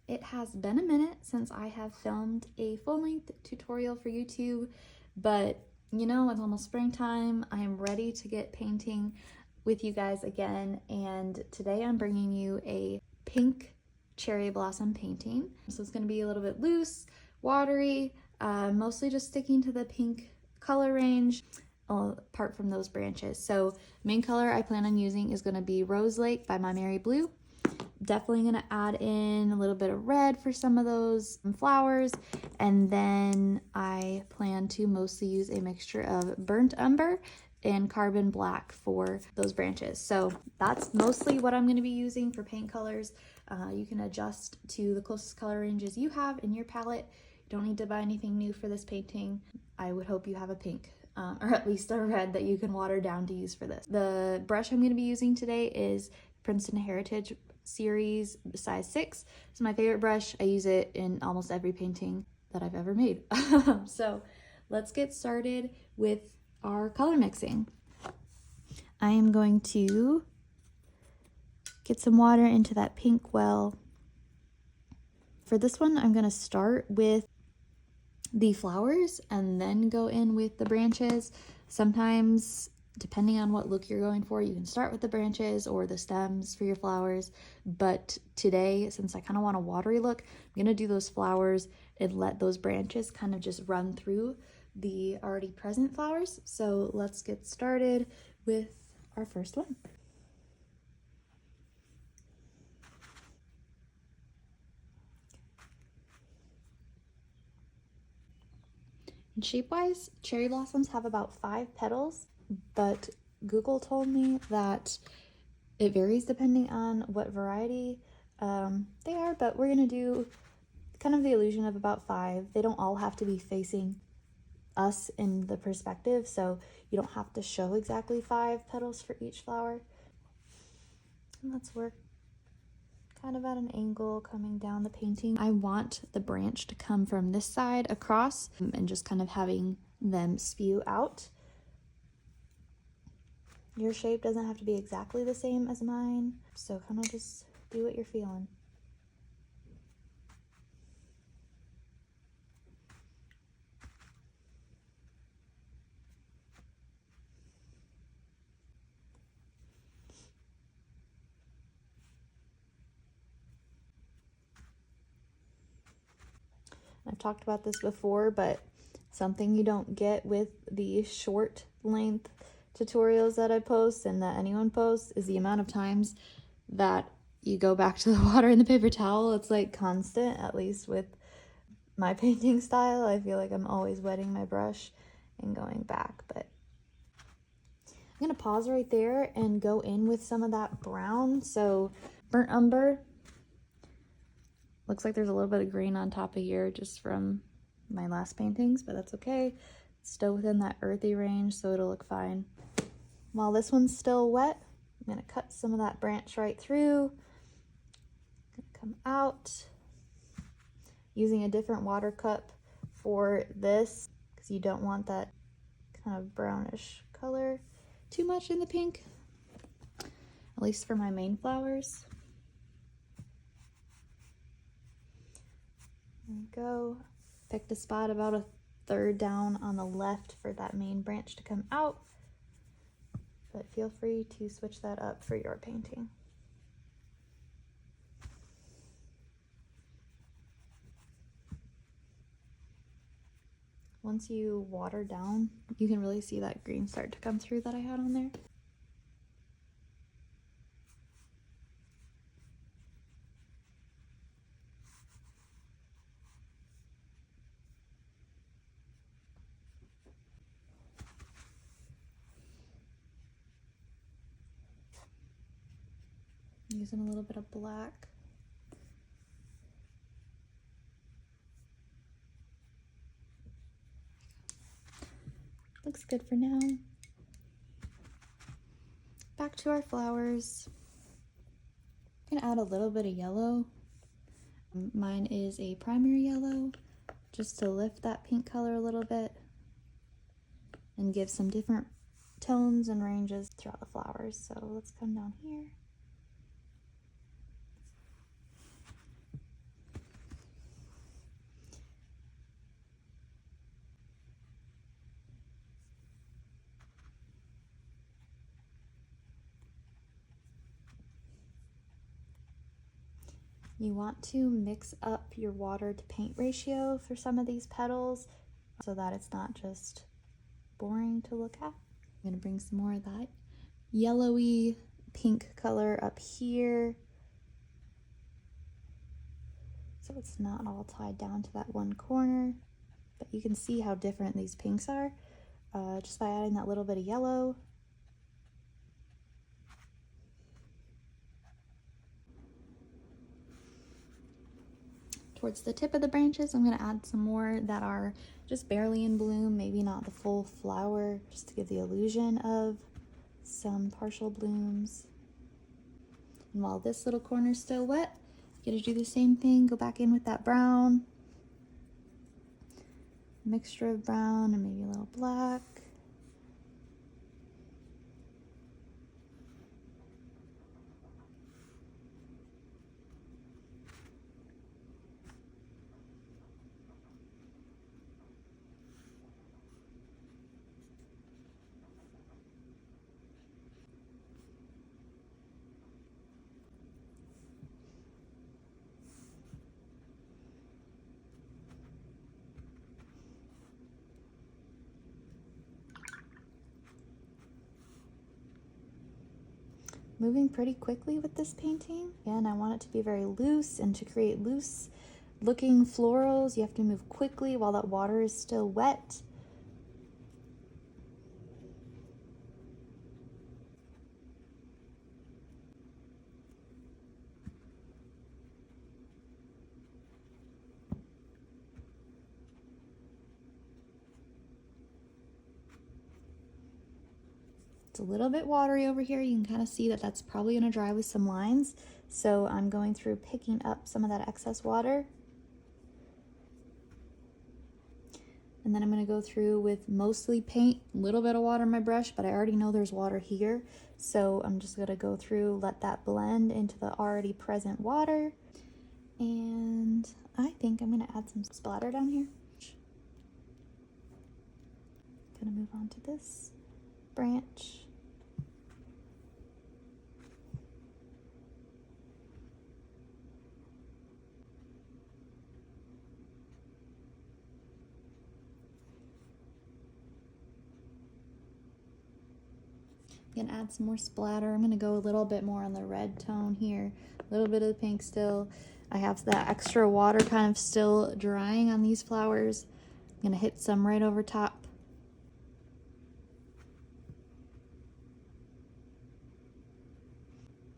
It has been a minute since I have filmed a full-length tutorial for YouTube, but you know, it's almost springtime. I am ready to get painting with you guys again, and today I'm bringing you a pink cherry blossom painting. So it's going to be a little bit loose, watery, mostly just sticking to the pink color range apart from those branches. So main color I plan on using is going to be Rose Lake by MaimeriBlu. Definitely going to add in a little bit of red for some of those flowers, and then I plan to mostly use a mixture of burnt umber and carbon black for those branches. So that's mostly what I'm going to be using for paint colors. You can adjust to the closest color ranges you have in your palette. You don't need to buy anything new for this painting. I would hope you have a pink or at least a red that you can water down to use for this. The brush I'm going to be using today is Princeton Heritage Series size 6. It's my favorite brush. I use it in almost every painting that I've ever made. So let's get started with our color mixing. I am going to get some water into that pink well. For this one, I'm going to start with the flowers and then go in with the branches. Sometimes, depending on what look you're going for, you can start with the branches or the stems for your flowers. But today, since I kind of want a watery look, I'm going to do those flowers and let those branches kind of just run through the already present flowers. So let's get started with our first one. And shape-wise, cherry blossoms have about 5 petals, but Google told me that it varies depending on what variety they are, but we're gonna do kind of the illusion of about 5. They don't all have to be facing us in the perspective, so you don't have to show exactly 5 petals for each flower. And let's work kind of at an angle coming down the painting. I want the branch to come from this side across and just kind of having them spew out. Your shape doesn't have to be exactly the same as mine, so kind of just do what you're feeling. I've talked about this before, but something you don't get with the short length tutorials that I post and that anyone posts is the amount of times that you go back to the water and the paper towel. It's like constant, at least with my painting style. I feel like I'm always wetting my brush and going back, but I'm gonna pause right there and go in with some of that brown. So burnt umber. Looks like there's a little bit of green on top of here just from my last paintings, but that's okay. It's still within that earthy range, so it'll look fine. While this one's still wet, I'm gonna cut some of that branch right through. Come out. Using a different water cup for this, because you don't want that kind of brownish color too much in the pink, at least for my main flowers. There we go. Picked a spot about a third down on the left for that main branch to come out, but feel free to switch that up for your painting. Once you water down, you can really see that green start to come through that I had on there. Using a little bit of black. Looks good for now. Back to our flowers. I'm gonna add a little bit of yellow. Mine is a primary yellow, just to lift that pink color a little bit and give some different tones and ranges throughout the flowers. So let's come down here. You want to mix up your water to paint ratio for some of these petals so that it's not just boring to look at. I'm gonna bring some more of that yellowy pink color up here so it's not all tied down to that one corner, but you can see how different these pinks are just by adding that little bit of yellow. Towards the tip of the branches, I'm going to add some more that are just barely in bloom, maybe not the full flower, just to give the illusion of some partial blooms. And while this little corner is still wet, you're going to do the same thing, go back in with that brown, mixture of brown and maybe a little black. Moving pretty quickly with this painting. Again, I want it to be very loose, and to create loose looking florals, you have to move quickly while that water is still wet. It's a little bit watery over here. You can kind of see that that's probably going to dry with some lines. So I'm going through picking up some of that excess water. And then I'm going to go through with mostly paint, a little bit of water in my brush, but I already know there's water here. So I'm just going to go through, let that blend into the already present water. And I think I'm going to add some splatter down here. Going to move on to this branch. I'm gonna add some more splatter. I'm gonna go a little bit more on the red tone here, a little bit of the pink still. I have that extra water kind of still drying on these flowers. I'm gonna hit some right over top.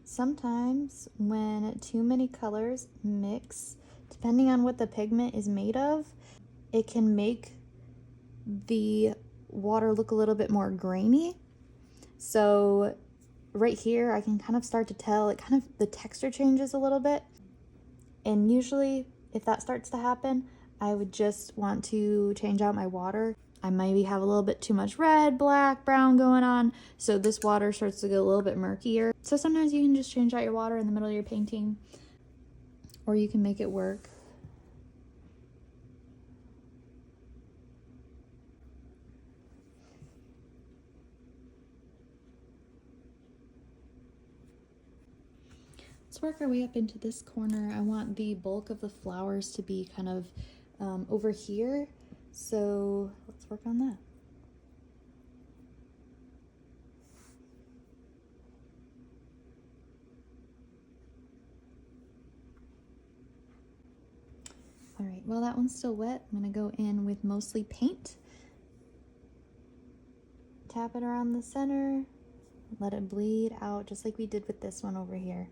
Sometimes when too many colors mix, depending on what the pigment is made of, it can make the water look a little bit more grainy. So right here, I can kind of start to tell the texture changes a little bit. And usually if that starts to happen, I would just want to change out my water. I maybe have a little bit too much red, black, brown going on. So this water starts to get a little bit murkier. So sometimes you can just change out your water in the middle of your painting, or you can make it work. Let's work our way up into this corner. I want the bulk of the flowers to be kind of over here. So let's work on that. All right, while that one's still wet, I'm gonna go in with mostly paint. Tap it around the center, let it bleed out just like we did with this one over here.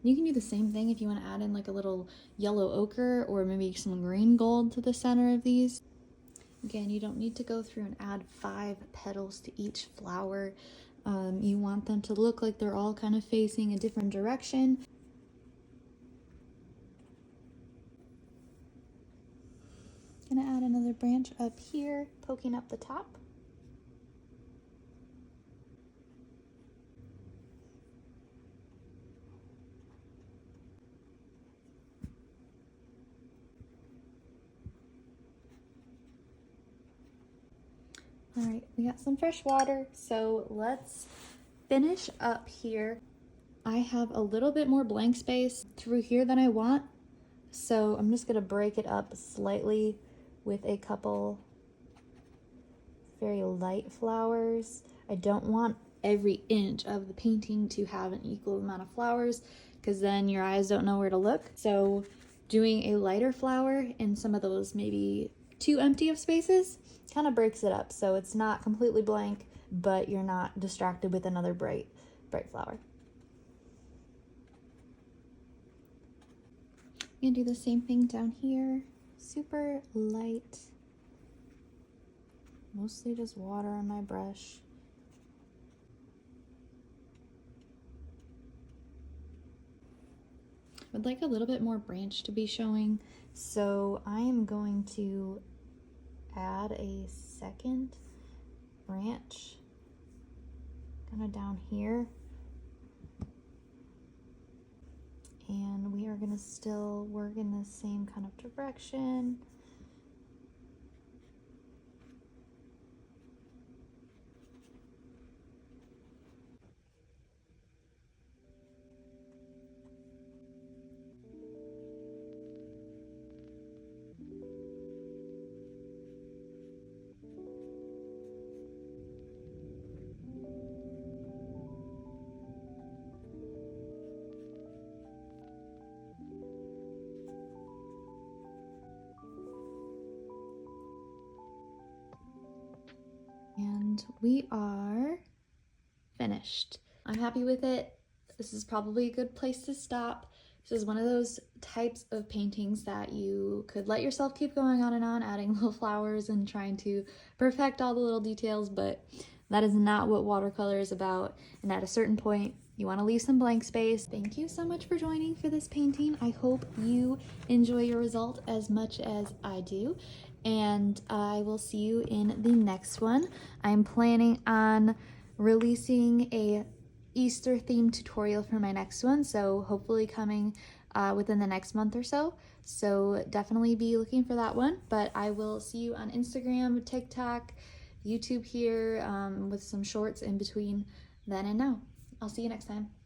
You can do the same thing if you want to add in like a little yellow ochre or maybe some green gold to the center of these. Again, you don't need to go through and add 5 petals to each flower. You want them to look like they're all kind of facing a different direction. Gonna add another branch up here, poking up the top. All right, we got some fresh water, so let's finish up here. I have a little bit more blank space through here than I want, so I'm just gonna break it up slightly with a couple very light flowers. I don't want every inch of the painting to have an equal amount of flowers, because then your eyes don't know where to look. So doing a lighter flower in some of those maybe too empty of spaces kind of breaks it up, so it's not completely blank, but you're not distracted with another bright flower. I'm gonna do the same thing down here, super light, mostly just water on my brush. I'd like a little bit more branch to be showing, so I am going to add a second branch kind of down here, and we are going to still work in the same kind of direction. And we are finished. I'm happy with it. This is probably a good place to stop. This is one of those types of paintings that you could let yourself keep going on and on, adding little flowers and trying to perfect all the little details, but that is not what watercolor is about. And at a certain point, you want to leave some blank space. Thank you so much for joining for this painting. I hope you enjoy your result as much as I do, and I will see you in the next one. I'm planning on releasing a Easter themed tutorial for my next one, so hopefully coming within the next month or so. So definitely be looking for that one, but I will see you on Instagram, TikTok, YouTube here, with some shorts in between then and now. I'll see you next time.